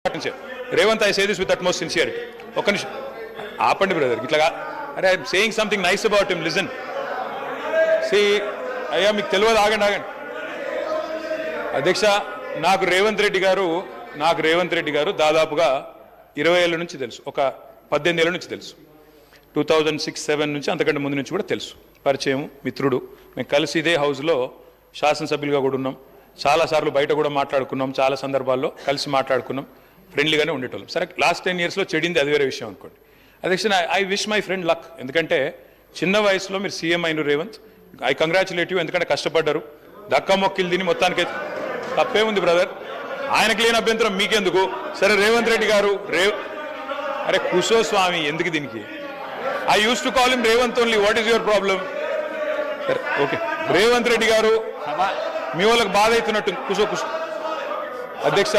Revant, I say this with utmost sincerity. Apandi brother, I'm saying something nice about him. Listen. See, I am telvadu agandi. అధ్యక్ష నాకు రేవంత్ రెడ్డి గారు దాదాపుగా 20 ఏళ్ల నుంచి తెలుసు, ఒక 18 ఏళ్ల నుంచి తెలుసు. 2006-7 నుంచి అంతకంటే ముందు నుంచి కూడా తెలుసు. పరిచయం, మిత్రుడు. మేము కలిసి ఇదే హౌస్లో శాసనసభ్యులుగా కూడా ఉన్నాం. చాలాసార్లు బయట కూడా మాట్లాడుకున్నాం, చాలా సందర్భాల్లో కలిసి మాట్లాడుకున్నాం, ఫ్రెండ్లీగానే ఉండేటోళ్ళం. సరే, లాస్ట్ 10 ఇయర్స్లో చెడింది అది వేరే విషయం అనుకోండి. అధ్యక్ష, I wish my friend luck. ఎందుకంటే చిన్న వయసులో మీరు సీఎం అయిన రేవంత్, ఐ కంగ్రాచులేట్ యూ. ఎందుకంటే కష్టపడ్డారు, దక్కా మొక్కిలు తిని మొత్తానికి తప్పే ఉంది బ్రదర్. ఆయనకు లేని అభ్యంతరం మీకెందుకు? సరే, రేవంత్ రెడ్డి గారు అరే కుసో స్వామి, ఎందుకు దీనికి? I use to call him Revanth only. What is your problem? సరే, ఓకే. రేవంత్ రెడ్డి గారు మీ వాళ్ళకి బాధ అవుతున్నట్టు. కుసో అధ్యక్ష.